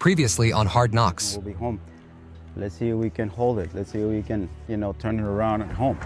Previously on Hard Knocks. We'll be home. Let's see if we can hold it. Let's see if we can, turn it around at home.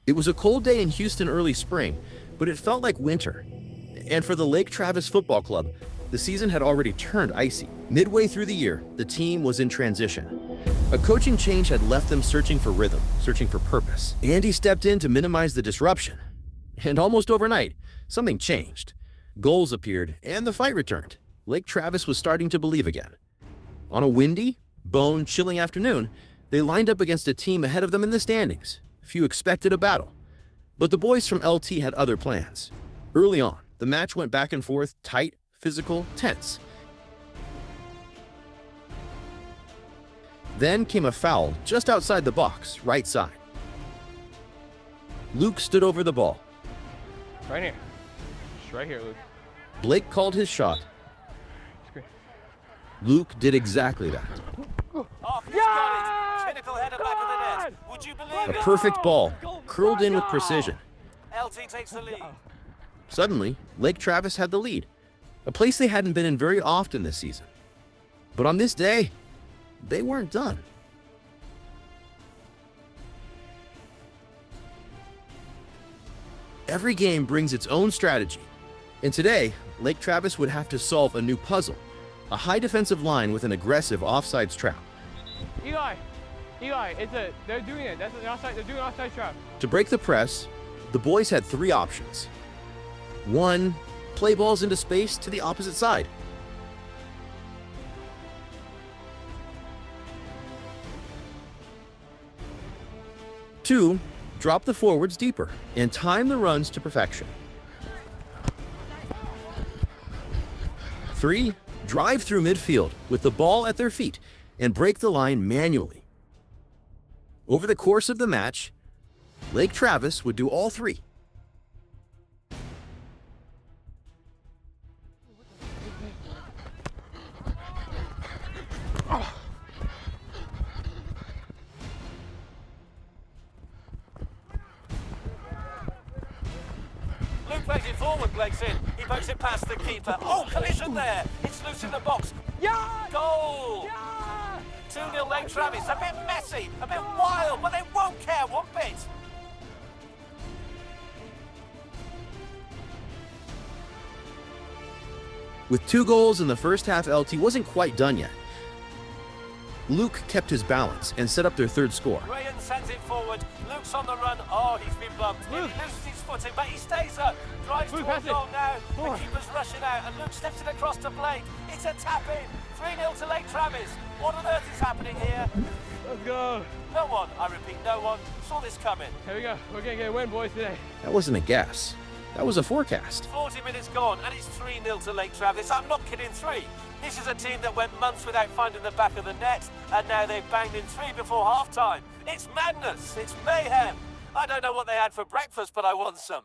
It was a cold day in Houston early spring, but it felt like winter. And for the Lake Travis Football Club, the season had already turned icy. Midway through the year, the team was in transition. A coaching change had left them searching for rhythm, searching for purpose. Andy stepped in to minimize the disruption. And almost overnight, something changed. Goals appeared, and the fight returned. Lake Travis was starting to believe again. On a windy, bone-chilling afternoon, they lined up against a team ahead of them in the standings. Few expected a battle, but the boys from LT had other plans. Early on, the match went back and forth, tight, physical, tense. Then came a foul just outside the box, right side. Luke stood over the ball. Right here. Just right here, Luke. Blake called his shot. Luke did exactly that. A perfect ball, curled in with precision. LT takes the lead. Suddenly, Lake Travis had the lead, a place they hadn't been in very often this season. But on this day, they weren't done. Every game brings its own strategy, and today, Lake Travis would have to solve a new puzzle, a high defensive line with an aggressive offsides trap. Eli, they're doing it. That's an offside. They're doing an offside trap. To break the press, the boys had three options. 1, play balls into space to the opposite side. 2, drop the forwards deeper and time the runs to perfection. 3, drive through midfield with the ball at their feet and break the line manually. Over the course of the match, Lake Travis would do all three. Luke plays it forward, Blake's in. He pokes it past the keeper. Oh, collision there. It's loose in the box. Yeah! Goal! Yeah! 2-0 Lake Travis. A bit messy, a bit wild, but they won't care one bit. With 2 goals in the first half, LT wasn't quite done yet. Luke kept his balance and set up their third score. Rayan sends it forward. Luke's on the run. Oh, he's been bumped. He loses his footing, but he stays up. Drives towards goal now. The keeper's rushing out, and Luke steps it across to Blake. It's a tap-in. 3-0 to Lake Travis. What on earth is happening here? Let's go. No one, I repeat, no one saw this coming. Here we go. We're going to get a win, boys, today. That wasn't a guess. That was a forecast. 40 minutes gone, and it's 3-0 to Lake Travis. I'm not kidding, 3. This is a team that went months without finding the back of the net, and now they've banged in 3 before half-time. It's madness. It's mayhem. I don't know what they had for breakfast, but I want some.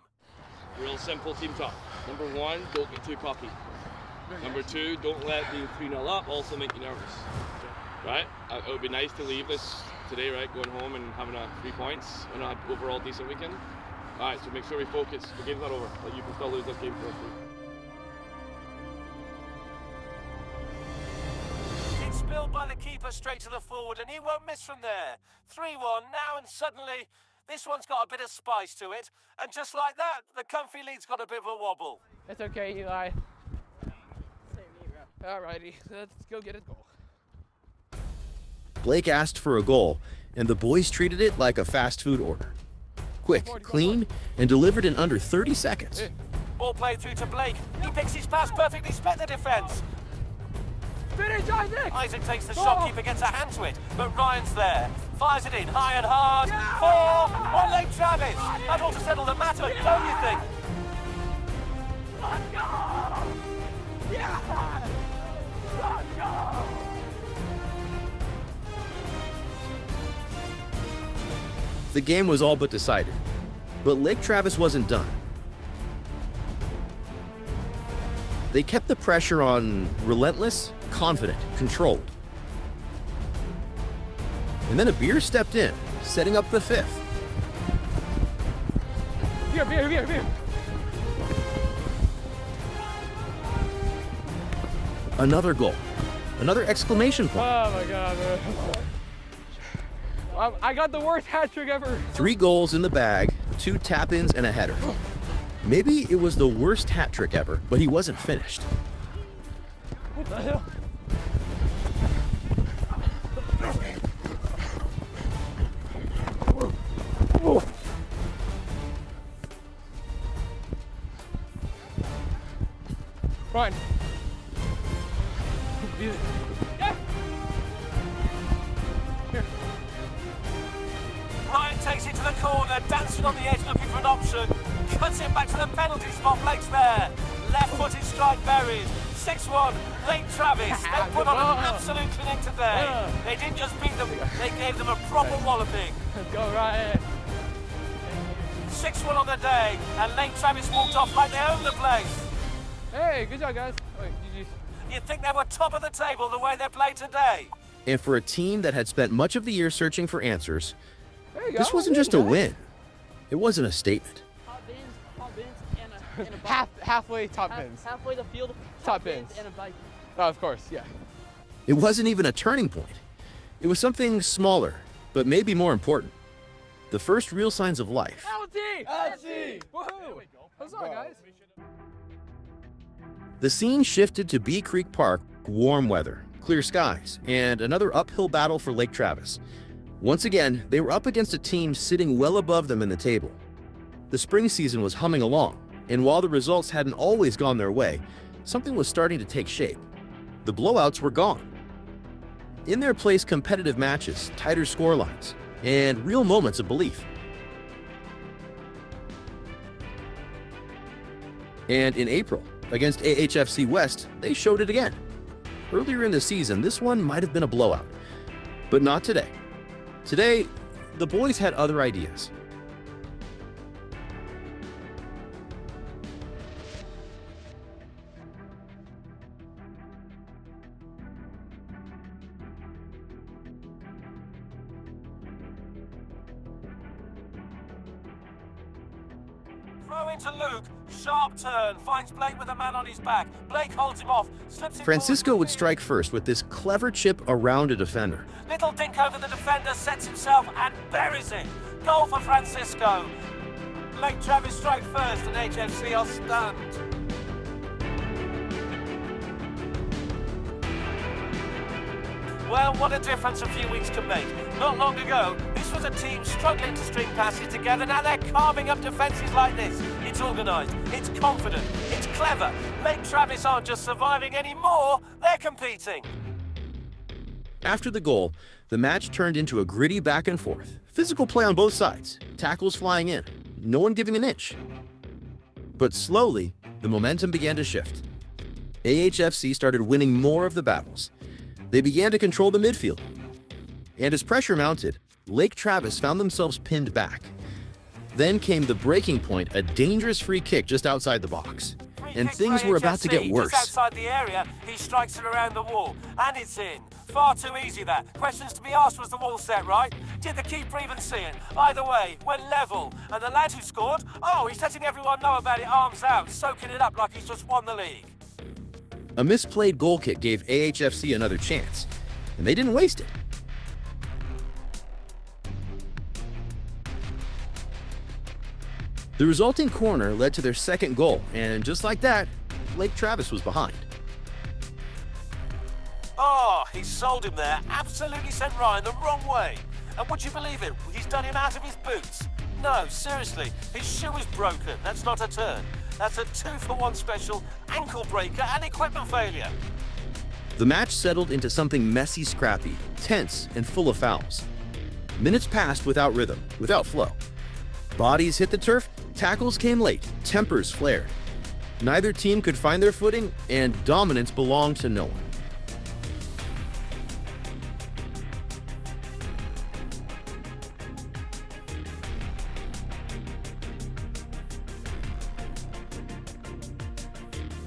Real simple team talk. Number 1, don't get too cocky. Number 2, don't let being 3-0 up also make you nervous. Right? It would be nice to leave this today, right? Going home and having 3 points and an overall decent weekend. All right, so make sure we focus. The game's not over. Like, you can still lose this game for us. It's spilled by the keeper straight to the forward, and he won't miss from there. 3-1 now, and suddenly this one's got a bit of spice to it. And just like that, the comfy lead's got a bit of a wobble. It's okay, Eli. Alrighty, let's go get a goal. Blake asked for a goal, and the boys treated it like a fast food order. Quick, clean, and delivered in under 30 seconds. Ball played through to Blake. He picks his pass perfectly, spent the defence. Finish, Isaac! Isaac takes the shot, keeper gets a hand to it, but Ryan's there. Fires it in, high and hard. 4 on Lake Travis. That ought to settle the matter, don't you think? Let's go! Yeah! Let's go! The game was all but decided, but Lake Travis wasn't done. They kept the pressure on, relentless, confident, controlled. And then a beer stepped in, setting up the 5th. Beer. Another goal, another exclamation point. Oh my God, man. I got the worst hat trick ever. 3 goals in the bag, 2 tap-ins and a header. Maybe it was the worst hat trick ever, but he wasn't finished. What the hell? Ryan. Yeah. Here. Ryan takes it to the corner, dancing on the edge, looking for an option. Cuts it back to the penalty spot, Blake's there. Left-footed strike buried. 6-1, Lake Travis. They put on an absolute clinic today. They didn't just beat them, they gave them a proper walloping. Let's go, Ryan. 6-1 on the day, and Lake Travis walked off like they owned the place. Hey, good job, guys. Wait, GG. You'd think they were top of the table the way they played today. And for a team that had spent much of the year searching for answers, There you go. this wasn't just a win. It wasn't a statement. Top bins, and a bike. Halfway top pins. Halfway the field, Top pins. and a bike. Oh, of course, yeah. It wasn't even a turning point. It was something smaller, but maybe more important. The first real signs of life. LT! Woohoo! What's up, guys? The scene shifted to Bee Creek Park, warm weather, clear skies, and another uphill battle for Lake Travis. Once again, they were up against a team sitting well above them in the table. The spring season was humming along, and while the results hadn't always gone their way, something was starting to take shape. The blowouts were gone. In their place, competitive matches, tighter scorelines, and real moments of belief. And in April, against AHFC West, they showed it again. Earlier in the season, this one might have been a blowout, but not today. Today, the boys had other ideas. Throw into Luke, sharp turn, finds Blake with a man on his back. Blake holds him off, slips him Francisco forward. would strike first with this clever chip around a defender. Little dink over the defender, sets himself and buries it. Goal for Francisco. Lake Travis strike first and HFC are stunned. Well, what a difference a few weeks can make. Not long ago, this was a team struggling to string passes together. Now they're carving up defences like this. It's organised, it's confident, it's clever. Lake Travis aren't just surviving anymore, they're competing. After the goal, the match turned into a gritty back and forth. Physical play on both sides, tackles flying in, no one giving an inch. But slowly, the momentum began to shift. AHFC started winning more of the battles. They began to control the midfield. And as pressure mounted, Lake Travis found themselves pinned back. Then came the breaking point, a dangerous free kick just outside the box. And things were about to get worse. Just outside the area, he strikes it around the wall, and it's in. Far too easy, that. Questions to be asked, was the wall set right? Did the keeper even see it? Either way, we're level. And the lad who scored, oh, he's letting everyone know about it, arms out, soaking it up like he's just won the league. A misplayed goal kick gave AHFC another chance. and they didn't waste it. The resulting corner led to their second goal, and just like that, Lake Travis was behind. Oh, he sold him there. Absolutely sent Ryan the wrong way. And would you believe it? He's done him out of his boots. No, seriously, his shoe is broken. That's not a turn. That's a 2-for-1 special, ankle breaker and equipment failure. The match settled into something messy, scrappy, tense, and full of fouls. Minutes passed without rhythm, without flow. Bodies hit the turf, tackles came late, tempers flared. Neither team could find their footing, and dominance belonged to no one.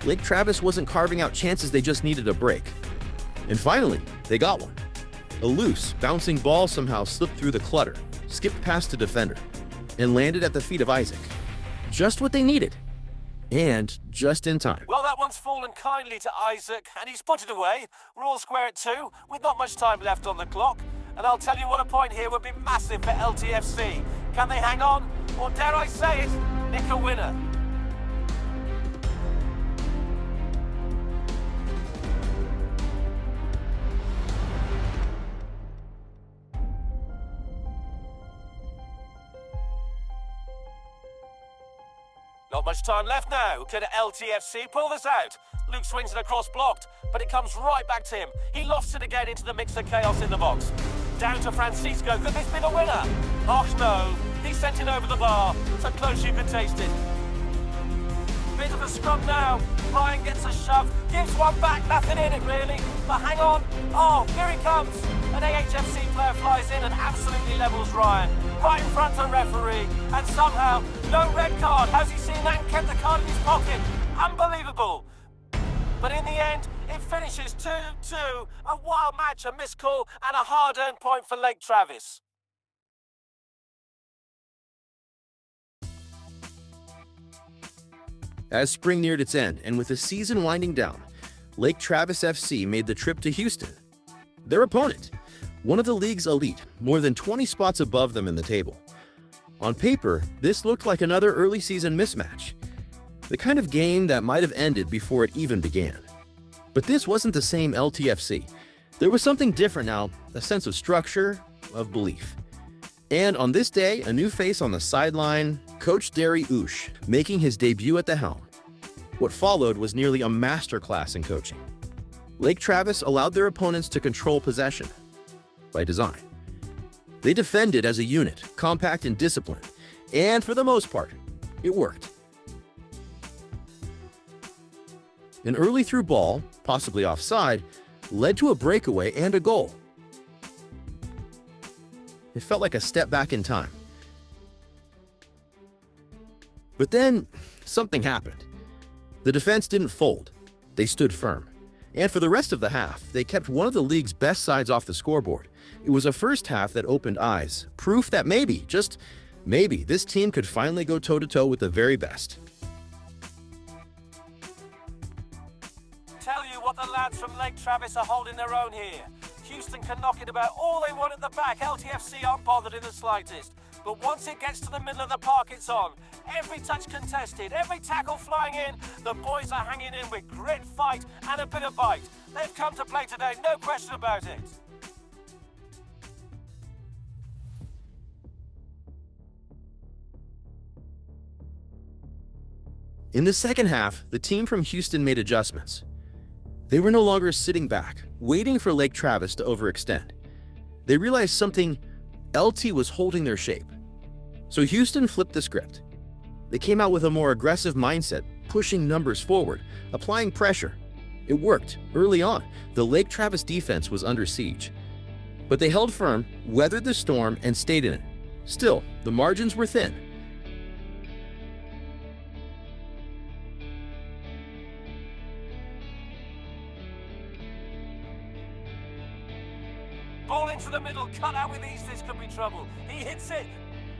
Lake Travis wasn't carving out chances, they just needed a break. And finally, they got one. A loose, bouncing ball somehow slipped through the clutter, skipped past a defender, and landed at the feet of Isaac. Just what they needed. And just in time. Well, that one's fallen kindly to Isaac, and he's put it away. We're all square at 2, with not much time left on the clock. And I'll tell you what, a point here would be massive for LTFC. Can they hang on? Or dare I say it, nick a winner? Not much time left now. Could LTFC pull this out? Luke swings it across blocked, but it comes right back to him. He lofts it again into the mix of chaos in the box. Down to Francisco. Could this be the winner? Oh no, he sent it over the bar. So close you could taste it. Bit of a scrub now. Ryan gets a shove, gives one back, nothing in it really. But hang on. Oh, here he comes. An AHFC player flies in and absolutely levels Ryan. Right in front of the referee. And somehow, no red card. How's he seen that and kept the card in his pocket? Unbelievable. But in the end, it finishes 2-2. A wild match, a missed call, and a hard-earned point for Lake Travis. As spring neared its end, and with the season winding down, Lake Travis FC made the trip to Houston. Their opponent, one of the league's elite, more than 20 spots above them in the table. On paper, this looked like another early season mismatch, the kind of game that might have ended before it even began. But this wasn't the same LTFC. There was something different now, a sense of structure, of belief. And on this day, a new face on the sideline, Coach Derry Oosh, making his debut at the helm. What followed was nearly a masterclass in coaching. Lake Travis allowed their opponents to control possession by design. They defended as a unit, compact and disciplined, and for the most part, it worked. An early through ball, possibly offside, led to a breakaway and a goal. It felt like a step back in time. But then, something happened. The defense didn't fold. They stood firm. And for the rest of the half, they kept one of the league's best sides off the scoreboard. It was a first half that opened eyes, proof that maybe, just maybe, this team could finally go toe-to-toe with the very best. Tell you what, the lads from Lake Travis are holding their own here. Houston can knock it about all they want at the back. LTFC aren't bothered in the slightest. But once it gets to the middle of the park, it's on. Every touch contested, every tackle flying in. The boys are hanging in with grit, fight, and a bit of bite. They've come to play today, no question about it. In the second half, the team from Houston made adjustments. They were no longer sitting back, waiting for Lake Travis to overextend. They realized something: LT was holding their shape. So Houston flipped the script. They came out with a more aggressive mindset, pushing numbers forward, applying pressure. It worked. Early on, the Lake Travis defense was under siege. But they held firm, weathered the storm, and stayed in it. Still, the margins were thin. Ball into the middle, cut out with ease, this could be trouble. He hits it.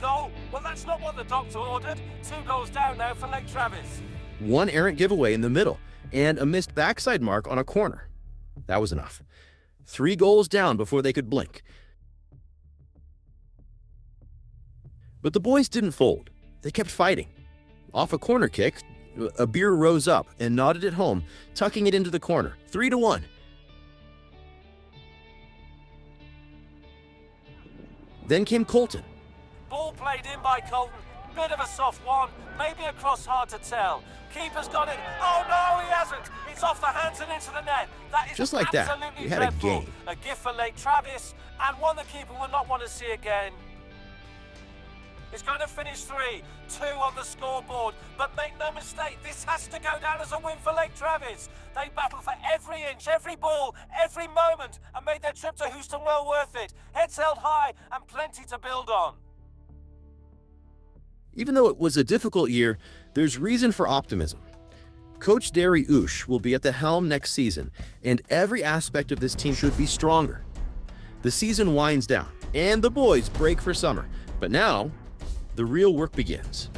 Goal? Well, that's not what the doctor ordered. 2 goals down now for Lake Travis. One errant giveaway in the middle, and a missed backside mark on a corner. That was enough. 3 goals down before they could blink. But the boys didn't fold. They kept fighting. Off a corner kick, a beer rose up and nodded it home, tucking it into the corner. 3-1. Then came Colton. Ball played in by Colton. Bit of a soft one, maybe a cross, hard to tell. Keeper's got it. Oh no, he hasn't. It's off the hands and into the net. That is Just like that, absolutely you had a dreadful. game. A gift for Lake Travis, and one the keeper will not want to see again. It's going to finish 3-2 on the scoreboard, but make no mistake, this has to go down as a win for Lake Travis. They battled for every inch, every ball, every moment, and made their trip to Houston well worth it. Heads held high and plenty to build on. Even though it was a difficult year, there's reason for optimism. Coach Derry Oosh will be at the helm next season, and every aspect of this team should be stronger. The season winds down, and the boys break for summer, but now the real work begins.